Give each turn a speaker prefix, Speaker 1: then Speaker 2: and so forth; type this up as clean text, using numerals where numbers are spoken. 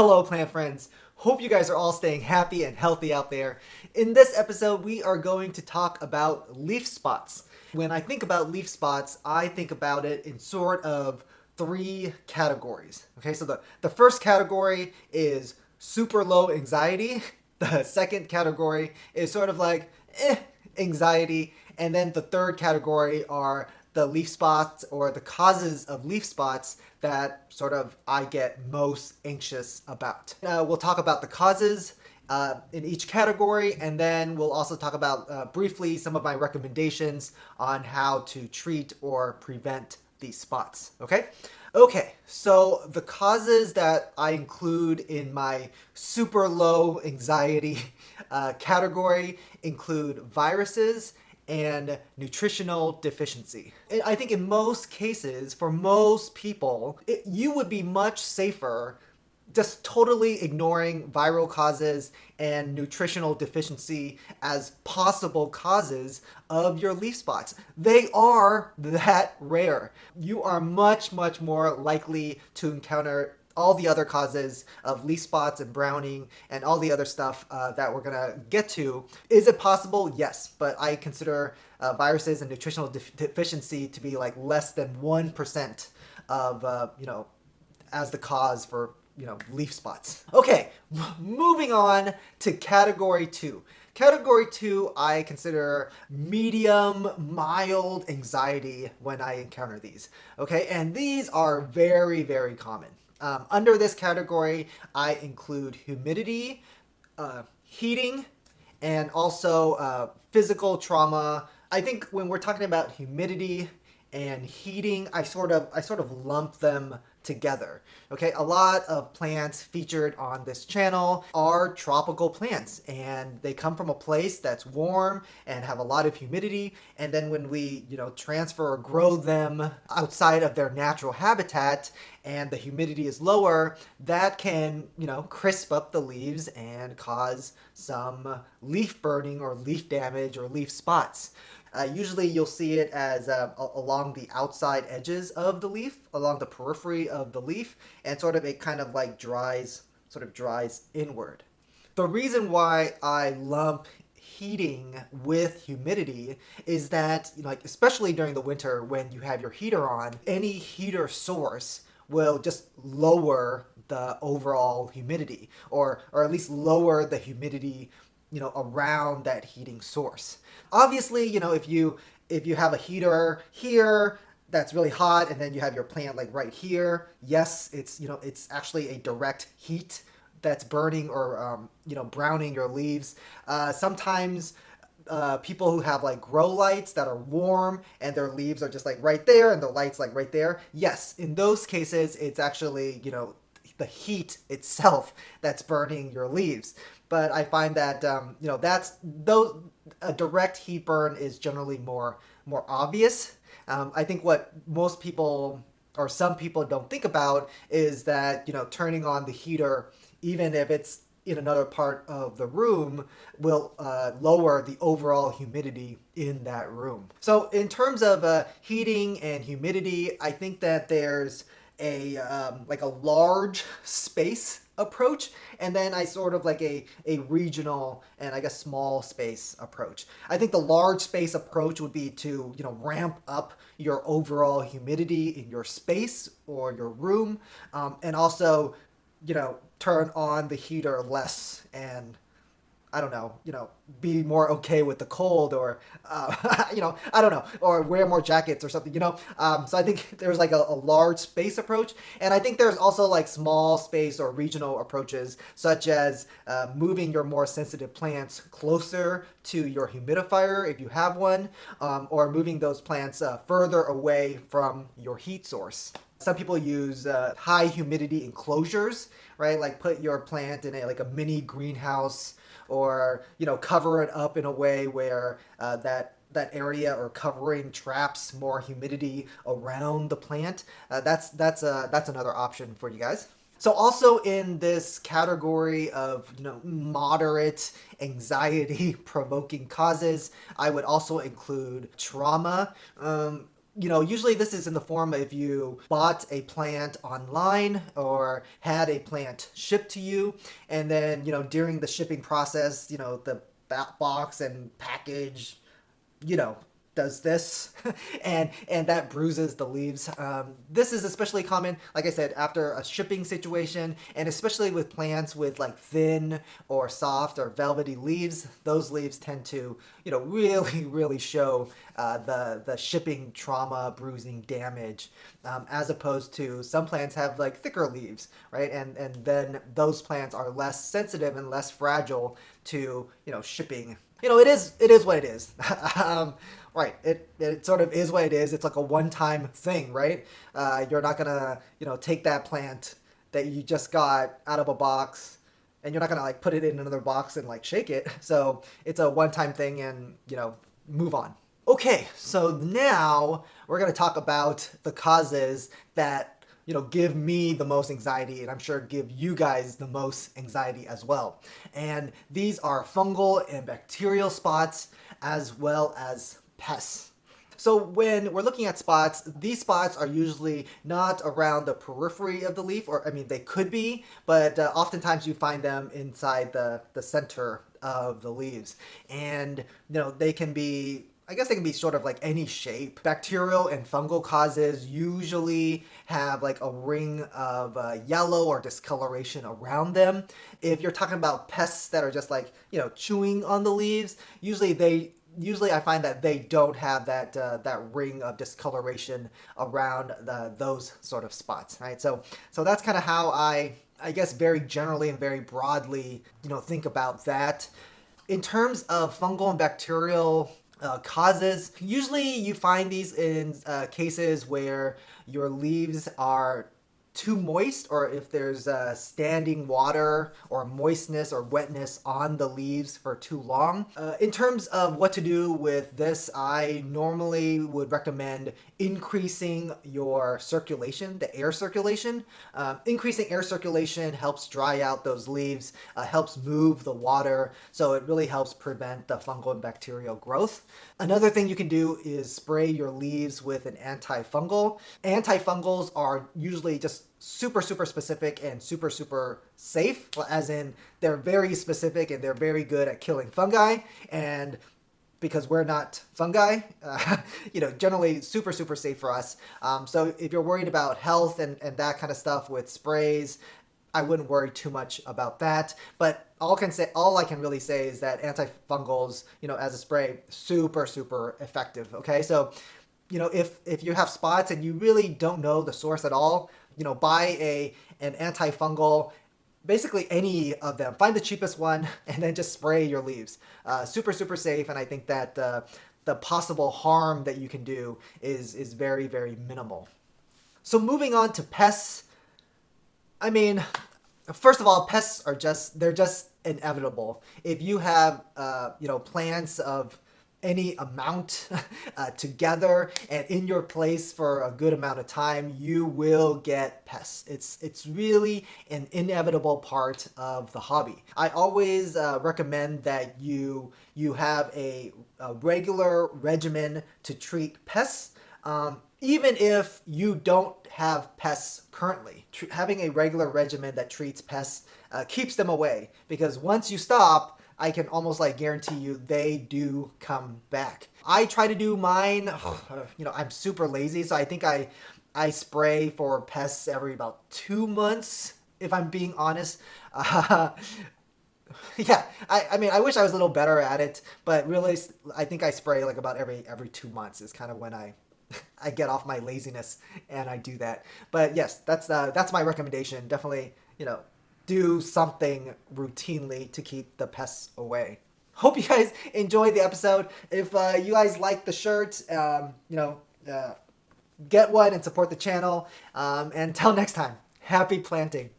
Speaker 1: Hello, plant friends. Hope you guys are all staying happy and healthy out there. In this episode, we are going to talk about leaf spots. When I think about leaf spots, I think about it in sort of three categories. Okay, so the first category is super low anxiety. The second category is sort of like anxiety. And then the third category are the leaf spots or the causes of leaf spots that sort of I get most anxious about. We'll talk about the causes in each category, and then we'll also talk about briefly some of my recommendations on how to treat or prevent these spots. Okay, so the causes that I include in my super low anxiety category include viruses and nutritional deficiency. I think in most cases, for most people, you would be much safer just totally ignoring viral causes and nutritional deficiency as possible causes of your leaf spots. They are that rare. You are much, much more likely to encounter all the other causes of leaf spots and browning and all the other stuff that we're gonna get to. Is it possible? Yes, but I consider viruses and nutritional deficiency to be like less than 1% of, as the cause for leaf spots. Okay, moving on to category 2. Category 2, I consider medium, mild anxiety when I encounter these. Okay, and these are very, very common. Under this category, I include humidity, heating, and also physical trauma. I think when we're talking about humidity and heating, I sort of lump them together. Okay, a lot of plants featured on this channel are tropical plants, and they come from a place that's warm and have a lot of humidity. And then when we, transfer or grow them outside of their natural habitat and the humidity is lower, that can, crisp up the leaves and cause some leaf burning or leaf damage or leaf spots. Usually you'll see it as along the outside edges of the leaf, along the periphery of the leaf, and sort of it kind of like dries inward. The reason why I lump heating with humidity is that, especially during the winter when you have your heater on, any heater source will just lower the overall humidity, or at least lower the humidity around that heating source. Obviously, if you have a heater here that's really hot and then you have your plant like right here, yes, it's actually a direct heat that's burning or browning your leaves. Sometimes people who have like grow lights that are warm and their leaves are just like right there and the light's like right there. Yes, in those cases, it's actually, the heat itself that's burning your leaves. But I find that a direct heat burn is generally more obvious. I think what most people or some people don't think about is that turning on the heater, even if it's in another part of the room, will lower the overall humidity in that room. So in terms of heating and humidity, I think that there's a large space approach, and then I sort of like a regional and I guess small space approach. I think the large space approach would be to ramp up your overall humidity in your space or your room, and also turn on the heater less and I don't know, be more okay with the cold, or, I don't know, or wear more jackets or something, So I think there's like a large space approach. And I think there's also like small space or regional approaches, such as moving your more sensitive plants closer to your humidifier if you have one, or moving those plants further away from your heat source. Some people use high humidity enclosures, right? Like put your plant in a mini greenhouse, or cover it up in a way where that area or covering traps more humidity around the plant. That's another option for you guys. So also in this category of moderate anxiety provoking causes, I would also include trauma. Usually this is in the form of if you bought a plant online or had a plant shipped to you, and then, during the shipping process, the box and package, you know, does this and that bruises the leaves. This is especially common, like I said, after a shipping situation, and especially with plants with like thin or soft or velvety leaves. Those leaves tend to, really, really show the shipping trauma, bruising, damage, as opposed to some plants have like thicker leaves, right? And then those plants are less sensitive and less fragile to, shipping. It is what it is. Right. It sort of is what it is. It's like a one-time thing, right? You're not gonna, take that plant that you just got out of a box, and you're not gonna like put it in another box and like shake it. So it's a one-time thing, and move on. Okay, so now we're gonna talk about the causes that give me the most anxiety, and I'm sure give you guys the most anxiety as well. And these are fungal and bacterial spots, as well as pests. So when we're looking at spots, these spots are usually not around the periphery of the leaf, or I mean, they could be, but oftentimes you find them inside the center of the leaves. And, they can be, I guess they can be sort of like any shape. Bacterial and fungal causes usually have like a ring of yellow or discoloration around them. If you're talking about pests that are just like, chewing on the leaves, usually I find that they don't have that ring of discoloration around those sort of spots, right? So that's kind of how I guess very generally and very broadly, think about that. In terms of fungal and bacterial causes, usually you find these in cases where your leaves are too moist, or if there's standing water or moistness or wetness on the leaves for too long. In terms of what to do with this, I normally would recommend increasing your circulation, the air circulation. Increasing air circulation helps dry out those leaves, helps move the water, so it really helps prevent the fungal and bacterial growth. Another thing you can do is spray your leaves with an antifungal. Antifungals are usually just super, super specific and super, super safe, as in they're very specific and they're very good at killing fungi. And because we're not fungi, generally super, super safe for us. So if you're worried about health and that kind of stuff with sprays, I wouldn't worry too much about that. But all I can really say is that antifungals, as a spray, super, super effective. Okay, so if you have spots and you really don't know the source at all, buy an antifungal, basically any of them. Find the cheapest one and then just spray your leaves. Super, super safe, and I think that the possible harm that you can do is very, very minimal. So moving on to pests. I mean, first of all, pests they're just inevitable. If you have plants of any amount together and in your place for a good amount of time, you will get pests. It's really an inevitable part of the hobby. I always recommend that you have a regular regimen to treat pests. Even if you don't have pests currently, having a regular regimen that treats pests keeps them away, because once you stop, I can almost like guarantee you they do come back. I try to do mine, I'm super lazy, so I think I spray for pests every about 2 months, if I'm being honest. Yeah, I mean, I wish I was a little better at it, but really, I think I spray like about every 2 months is kind of when I get off my laziness and I do that. But yes, that's my recommendation. Definitely, do something routinely to keep the pests away. Hope you guys enjoyed the episode. If you guys like the shirt, get one and support the channel. And until next time, happy planting.